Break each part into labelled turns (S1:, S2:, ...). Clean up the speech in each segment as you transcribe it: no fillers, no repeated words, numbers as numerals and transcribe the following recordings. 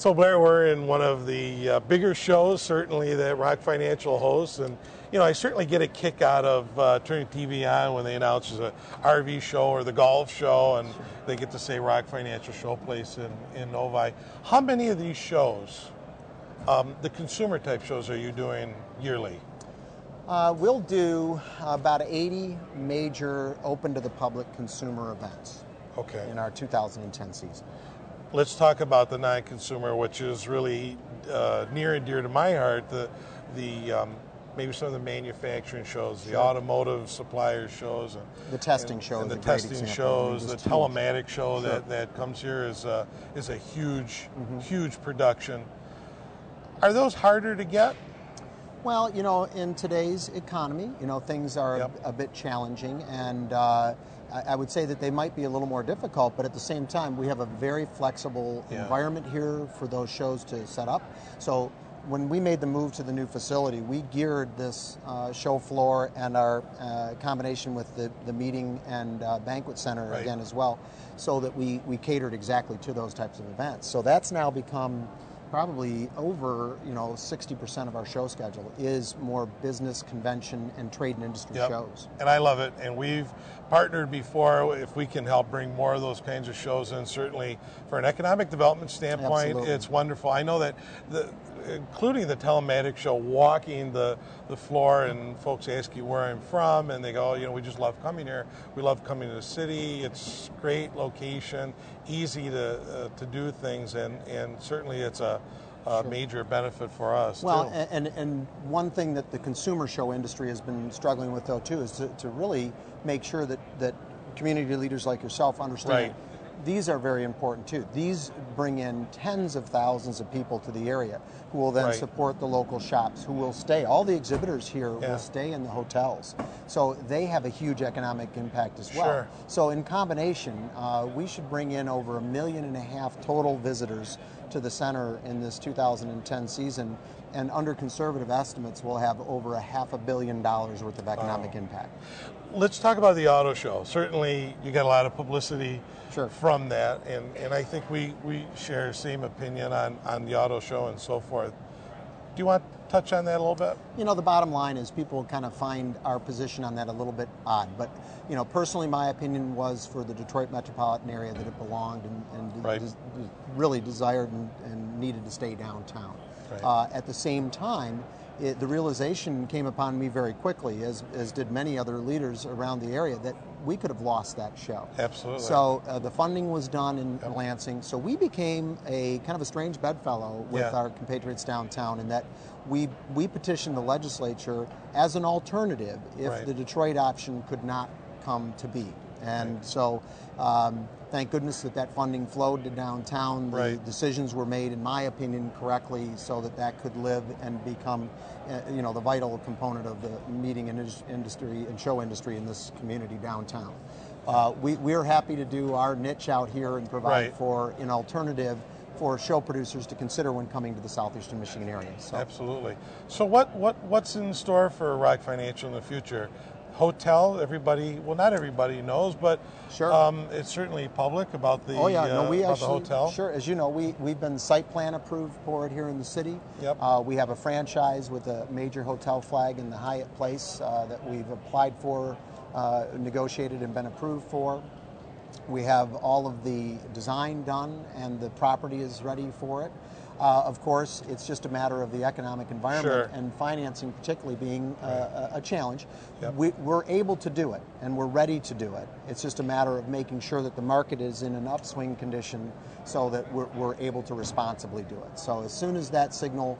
S1: So Blair, we're in one of the bigger shows, certainly, that Rock Financial hosts, and I certainly get a kick out of turning TV on when they announce there's a RV show or the golf show, and they get to say Rock Financial Showplace in Novi. How many of these shows, the consumer type shows, are you doing yearly?
S2: We'll do about 80 major open to the public consumer events in our 2010 season.
S1: Let's talk about the non-consumer, which is really near and dear to my heart. The maybe some of the manufacturing shows, the automotive suppliers shows, and
S2: the testing shows,
S1: and the testing shows, the telematic show that comes here is a huge huge production. Are those harder to get?
S2: Well, in today's economy, things are a bit challenging, and I would say that they might be a little more difficult, but at the same time, we have a very flexible environment here for those shows to set up. So when we made the move to the new facility, we geared this show floor and our combination with the meeting and banquet center again as well, so that we catered exactly to those types of events. So that's now become probably over 60% of our show schedule is more business, convention, and trade and industry shows.
S1: And I love it. And we've partnered before. If we can help bring more of those kinds of shows in, certainly for an economic development standpoint, it's wonderful. I know that including the telematic show, walking the floor and folks ask you where I'm from, and they go, we just love coming here. We love coming to the city. It's great location, easy to do things, and certainly it's a major benefit for us.
S2: Well, and one thing that the consumer show industry has been struggling with, though, too, is to really make sure that community leaders like yourself understand these are very important, too. These bring in tens of thousands of people to the area who will then support the local shops, who will stay. All the exhibitors here will stay in the hotels. So they have a huge economic impact as well.
S1: Sure.
S2: So in combination, we should bring in over 1.5 million total visitors to the center in this 2010 season, and under conservative estimates, we'll have over $500 million worth of economic impact.
S1: Let's talk about the auto show. Certainly, you get a lot of publicity from that, and I think we share the same opinion on the auto show and so forth. Do you want to touch on that a little bit?
S2: The bottom line is people kind of find our position on that a little bit odd, but personally, my opinion was for the Detroit metropolitan area that it belonged and really desired and needed to stay downtown. At the same time, the realization came upon me very quickly, as did many other leaders around the area, that we could have lost that show.
S1: Absolutely.
S2: So the funding was done in Lansing, so we became a kind of a strange bedfellow with our compatriots downtown, in that we petitioned the legislature as an alternative if the Detroit option could not come to be. And so thank goodness that funding flowed to downtown. The decisions were made, in my opinion, correctly, so that could live and become the vital component of the meeting industry and show industry in this community downtown. We're happy to do our niche out here and provide for an alternative for show producers to consider when coming to the southeastern Michigan area. So.
S1: Absolutely. So what's in store for Rock Financial in the future? Hotel, not everybody knows, but it's certainly public about the the hotel.
S2: Sure, as you know, we've been site plan approved for it here in the city. We have a franchise with a major hotel flag in the Hyatt Place that we've applied for, negotiated, and been approved for. We have all of the design done, and the property is ready for it. Of course, it's just a matter of the economic environment and financing particularly being a challenge. We're able to do it, and we're ready to do it. It's just a matter of making sure that the market is in an upswing condition so that we're able to responsibly do it. So as soon as that signal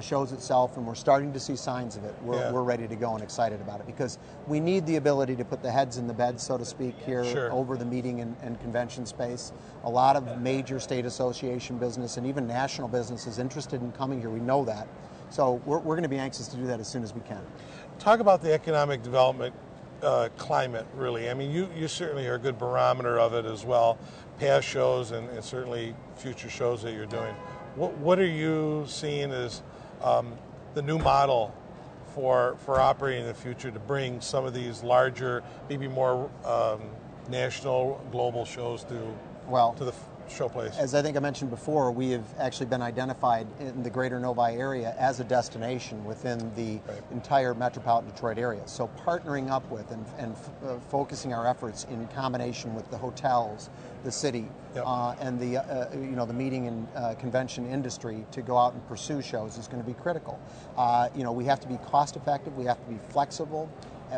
S2: shows itself, and we're starting to see signs of it, we're ready to go and excited about it, because we need the ability to put the heads in the bed, so to speak, here over the meeting and convention space. A lot of major state association business and even national business is interested in coming here. We know that. So we're going to be anxious to do that as soon as we can.
S1: Talk about the economic development climate, really. I mean, you certainly are a good barometer of it as well, past shows and certainly future shows that you're doing. What are you seeing as the new model for operating in the future to bring some of these larger, maybe more national, global shows to showplace.
S2: As I think I mentioned before, we have actually been identified in the greater Novi area as a destination within the entire metropolitan Detroit area. So partnering up with and focusing our efforts in combination with the hotels, the city, and the the meeting and convention industry to go out and pursue shows is going to be critical. We have to be cost effective. We have to be flexible.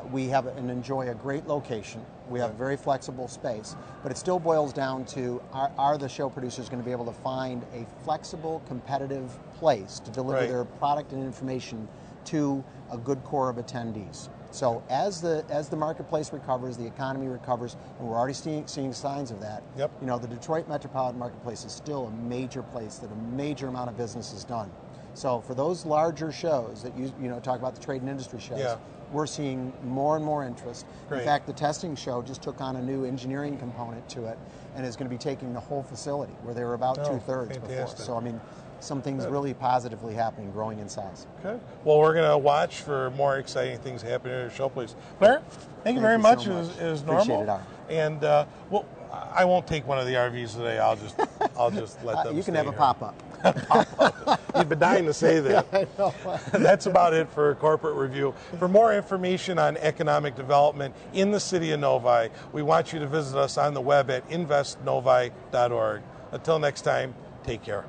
S2: We have and enjoy a great location. We have a very flexible space, but it still boils down to are the show producers going to be able to find a flexible, competitive place to deliver their product and information to a good core of attendees. So as the marketplace recovers, the economy recovers, and we're already seeing signs of that. The Detroit metropolitan marketplace is still a major place that a major amount of business is done. So for those larger shows that you talk about, the trade and industry shows, we're seeing more and more interest. In fact, the testing show just took on a new engineering component to it and is going to be taking the whole facility, where they were about 2/3 before. So, I mean, something's really positively happening, growing in size.
S1: Okay. Well, we're going to watch for more exciting things happening at your showplace. Claire, thank you very much.
S2: So much.
S1: As normal.
S2: Appreciate it, Art.
S1: And well, I won't take one of the RVs today. I'll just let them.
S2: You can have a pop-up.
S1: You've been dying to say that.
S2: I know.
S1: That's about it for Corporate Review. For more information on economic development in the city of Novi, we want you to visit us on the web at investnovi.org. Until next time, take care.